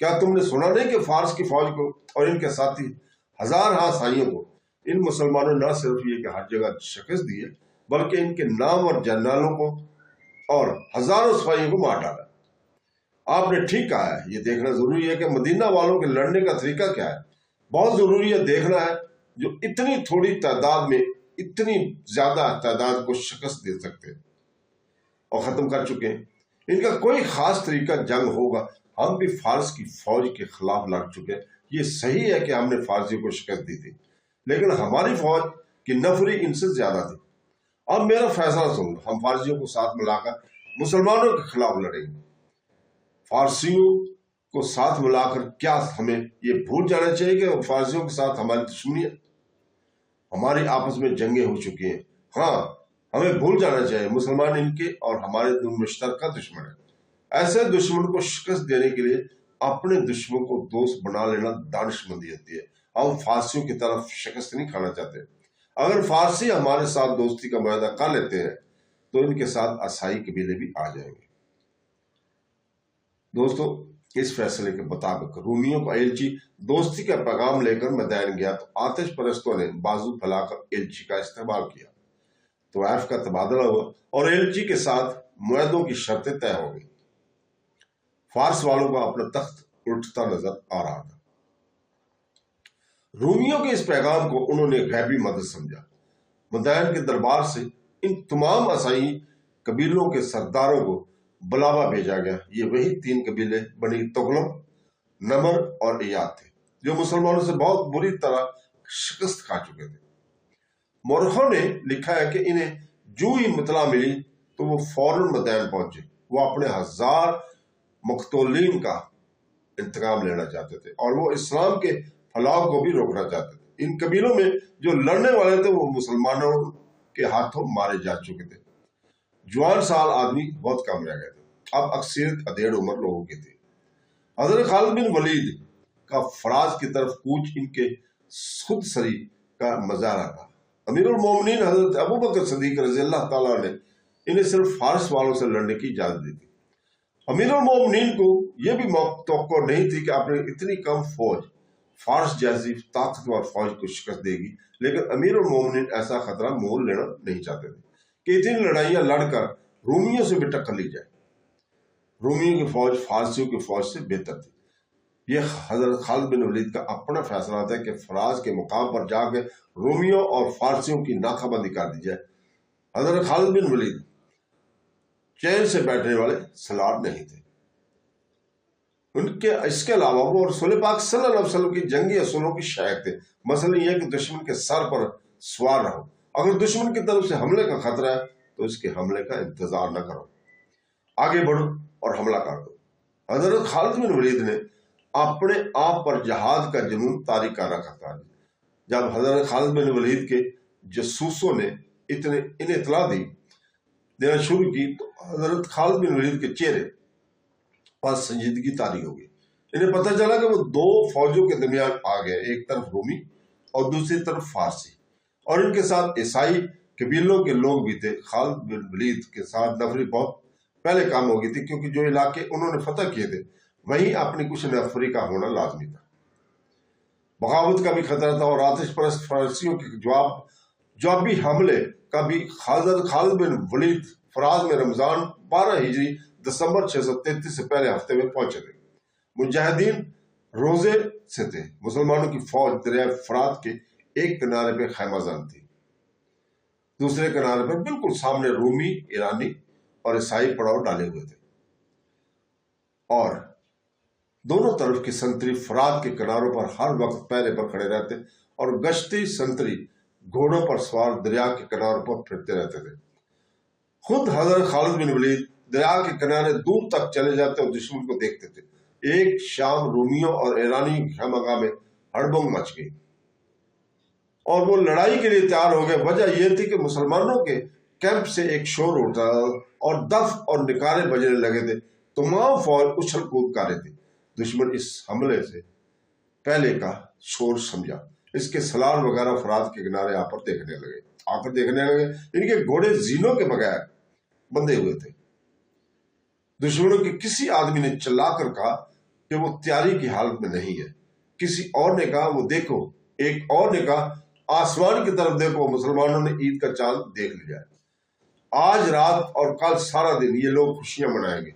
کیا تم نے سنا نہیں کہ فارس کی فوج کو اور ان کے ساتھی ہزار سائیوں کو ان مسلمانوں نے نہ صرف یہ کہ ہر جگہ شکست دی ہے بلکہ ان کے نام اور جنرالوں کو اور ہزاروں سپاہیوں کو مار ڈالا۔ آپ نے ٹھیک کہا ہے، یہ دیکھنا ضروری ہے کہ مدینہ والوں کے لڑنے کا طریقہ کیا ہے۔ بہت ضروری ہے دیکھنا ہے جو اتنی تھوڑی تعداد میں اتنی زیادہ تعداد کو شکست دے سکتے ہیں اور ختم کر چکے ہیں۔ ان کا کوئی خاص طریقہ جنگ ہوگا۔ ہم بھی فارس کی فوج کے خلاف لڑ چکے ہیں۔ یہ صحیح ہے کہ ہم نے فارسیوں کو شکست دی تھی، لیکن ہماری فوج کی نفری ان سے زیادہ تھی۔ اب میرا فیصلہ سن لو، ہم فارسیوں کو ساتھ ملا کر مسلمانوں کے خلاف لڑیں گے۔ فارسیوں کو ساتھ ملا کر کیا ہمیں یہ بھول جانا چاہیے کہ فارسیوں کے ساتھ ہماری دشمنی ہے، ہماری آپس میں جنگیں ہو چکی ہیں؟ ہاں، ہمیں بھول جانا چاہیے مسلمان ان کے اور ہمارے مشترکہ دشمن ہیں۔ ایسے دشمن کو شکست دینے کے لیے اپنے دشمن کو دوست بنا لینا دانش مندی ہوتی ہے۔ ہم فارسیوں کی طرف شکست نہیں کھانا چاہتے۔ اگر فارسی ہمارے ساتھ دوستی کا معاہدہ کر لیتے ہیں تو ان کے ساتھ عیسائی قبیلے بھی آ جائیں گے۔ دوستو، اس فیصلے کے مطابق رومیوں کا ایلچی دوستی کا پیغام لے کر میدان گیا تو آتش پرستوں نے بازو پھیلا کر ایلچی کا استقبال کیا۔ طوائف کا تبادلہ ہوا اور ایلچی کے ساتھ معاہدوں کی شرطیں طے ہو گئی۔ فارس والوں کا اپنا تخت الٹتا نظر آ رہا تھا۔ رومیوں کے اس پیغام کو انہوں نے غیبی مدد سمجھا۔ مدائن کے دربار سے ان تمام عیسائی قبیلوں کے سرداروں کو بلاوا بھیجا گیا۔ یہ وہی 3 قبیلے بنی تغلب، نمر اور ایاد تھے جو مسلمانوں سے بہت بری طرح شکست کھا چکے تھے۔ مورخوں نے لکھا ہے کہ انہیں جو ہی مطلع ملی تو وہ فوراً مدائن پہنچے۔ وہ اپنے 1000 مقتولین کا انتقام لینا چاہتے تھے اور وہ اسلام کے پھیلاؤ کو بھی روکنا چاہتے تھے۔ ان قبیلوں میں جو لڑنے والے تھے وہ مسلمانوں کے ہاتھوں مارے جا چکے تھے۔ جوان سال آدمی بہت کم رہ گئے تھے۔ اب اکثریت ادھیڑ عمر لوگوں کی تھی۔ حضرت خالد بن ولید کا فراز کی طرف کوچ ان کے خود سری کا مظاہرہ تھا۔ امیر المومنین حضرت ابوبکر صدیق رضی اللہ تعالیٰ نے انہیں صرف فارس والوں سے لڑنے کی اجازت دی تھی۔ امیر المومنین کو یہ بھی توقع نہیں تھی کہ اپنی اتنی کم فوج فارس جیسی طاقتور فوج کو شکست دے گی، لیکن امیر المومنین ایسا خطرہ مول لینا نہیں چاہتے تھے کہ اتنی لڑائیاں لڑ کر رومیوں سے بھی ٹکر لی جائے۔ رومیوں کی فوج فارسیوں کی فوج سے بہتر تھی۔ یہ حضرت خالد بن ولید کا اپنا فیصلہ تھا کہ فراز کے مقام پر جا کے رومیوں اور فارسیوں کی ناکہ بندی کر دی جائے۔ حضرت خالد بن ولید چین سے بیٹھنے والے سلار نہیں تھے۔ اس کے علاوہ وہ رسول پاک صلی اللہ علیہ وسلم کی جنگی اصولوں کی شائق تھے۔ مثلا یہ کہ دشمن کے سر پر سوار رہو، اگر دشمن کی طرف سے حملے کا خطرہ ہے تو اس کے حملے کا انتظار نہ کرو، آگے بڑھو اور حملہ کر دو۔ حضرت خالد بن ولید نے اپنے آپ پر جہاد کا جنون طاری کر رکھا تھا۔ جب حضرت خالد بن ولید کے جاسوسوں نے انہیں اطلاع دینا شروع کی تو حضرت خالد بن ولید کے چہرے پر سنجیدگی طاری ہو گئی۔ انہیں پتہ چلا کہ وہ 2 فوجوں کے درمیان آ گئے، ایک طرف رومی اور دوسری طرف فارسی، اور ان کے ساتھ عیسائی قبیلوں کے لوگ بھی تھے۔ خالد بن ولید کے ساتھ نفری بہت پہلے کام ہو گئی تھی، کیونکہ جو علاقے انہوں نے فتح کیے تھے وہیں اپنی کچھ نفری کا ہونا لازمی تھا۔ بغاوت کا بھی خطرہ تھا اور آتش پرست فارسیوں کے جوابی حملے کا بھی۔ حضرت خالد بن ولید فراز میں رمضان 12 ہجری دسمبر 633 سے پہلے ہفتے میں پہنچے تھے۔ مجاہدین روزے سے تھے۔ مسلمانوں کی فوج دریائے فرات کے ایک کنارے پہ خیمہ زن تھی، دوسرے کنارے پر بالکل سامنے رومی، ایرانی اور عیسائی پڑاؤ ڈالے ہوئے تھے، اور دونوں طرف کی سنتری فرات کے کناروں پر ہر وقت پہرے پر کھڑے رہتے اور گشتی سنتری گھوڑوں پر سوار دریا کے کناروں پر پھرتے رہتے تھے۔ خود حضرت خالد بن ولید دریا کے کنارے دور تک چلے جاتے اور دشمن کو دیکھتے تھے۔ ایک شام رومیوں اور ایرانی خیمگاہ میں ہڑبنگ مچ گئی اور وہ لڑائی کے لیے تیار ہو گئے۔ وجہ یہ تھی کہ مسلمانوں کے کیمپ سے ایک شور اٹھا اور دف اور نکارے بجنے لگے تھے۔ تمام فوج اچھل کود کر رہے تھے۔ دشمن اس حملے سے پہلے کا شور سمجھا، اس کے سلار وغیرہ فرات کے کنارے آ کر دیکھنے لگے۔ ان کے گھوڑے زینوں کے بغیر بندھے ہوئے تھے۔ دشمنوں کے کسی آدمی نے چلا کر کہا، کہ وہ تیاری کی حالت میں نہیں ہے۔ کسی اور نے کہا وہ دیکھو، ایک اور نے کہا آسمان کی طرف دیکھو، مسلمانوں نے عید کا چاند دیکھ لیا ہے۔ آج رات اور کل سارا دن یہ لوگ خوشیاں منائیں گے۔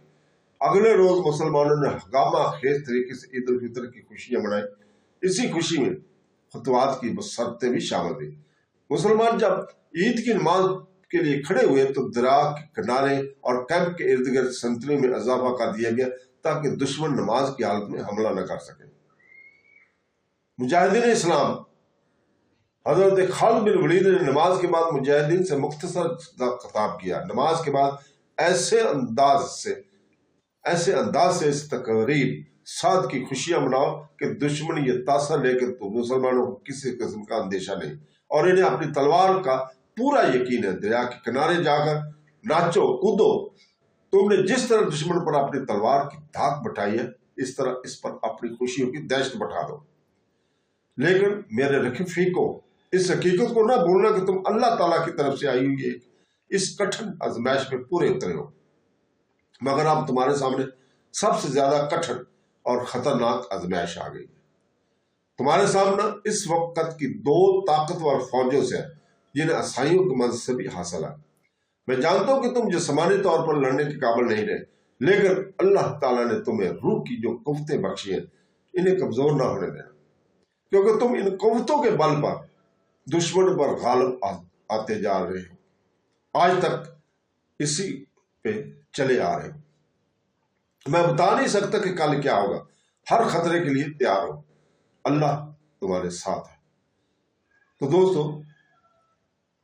اگلے روز مسلمانوں نے ہنگامہ خیز طریقے سے عید الفطر کی خوشیاں منائی۔ اسی خوشی میں خطوات کی مسرتیں بھی شامل تھیں۔ مسلمان جب عید کی نماز کے لیے کھڑے ہوئے تو دریا کے کنارے اور کیمپ کے ارد گرد سنتریوں میں اضافہ کر دیا گیا تاکہ دشمن نماز کی حالت میں حملہ نہ کر سکے۔ مجاہدین اسلام حضرت خالد بن ولید نے نماز کے بعد مجاہدین سے مختصر خطاب کیا۔ نماز کے بعد ایسے انداز سے اس تقریب سعد کی خوشیاں مناؤ کہ دشمن یہ تاثر لے کر تو مسلمانوں کو کسی قسم کا اندیشہ نہیں اور انہیں اپنی تلوار کا پورا یقین ہے۔ دریا کے کنارے جا کر ناچو کودو، تم نے جس طرح دشمن پر اپنی تلوار کی دھاک بٹھائی ہے اس طرح اس پر اپنی خوشیوں کی دہشت بٹھا دو۔ لیکن میرے رفیقوں، اس حقیقت کو نہ بھولنا کہ تم اللہ تعالیٰ کی طرف سے آئی ہوئی اس کٹھن آزمائش میں پورے اترے ہو، مگر اب تمہارے سامنے سب سے زیادہ کٹھن اور خطرناک آزمائش آ گئی ہے۔ تمہارے سامنے اس وقت کی دو طاقتور فوجوں سے ہے جنہیں عیسائیوں کے منصبی حاصل ہے۔ میں جانتا ہوں کہ تم جسمانی طور پر لڑنے کے قابل نہیں رہے، لیکن اللہ تعالیٰ نے تمہیں روح کی جو قوتیں بخشی ہیں انہیں کمزور نہ ہونے دینا، کیونکہ تم ان قوتوں کے بل پر دشمن پر غالب آتے جا رہے ہو، آج تک اسی پہ چلے آ رہے ہو۔ میں بتا نہیں سکتا کہ کل کیا ہوگا، ہر خطرے کے لیے تیار ہو، اللہ تمہارے ساتھ ہے۔ تو دوستو،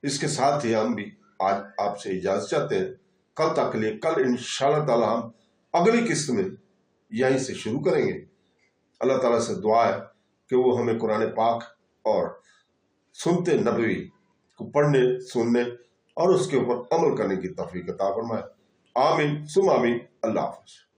اس کے ساتھ ہی ہم بھی آج آپ سے اجازت چاہتے ہیں۔ کل تک کے لیے، کل انشاءاللہ تعالی ہم اگلی قسط میں یہیں سے شروع کریں گے۔ اللہ تعالیٰ سے دعا ہے کہ وہ ہمیں قرآن پاک اور سنتے نبوی کو پڑھنے، سننے اور اس کے اوپر عمل کرنے کی توفیق عطا فرمائے۔ آمین ثم آمین۔ اللہ حافظ۔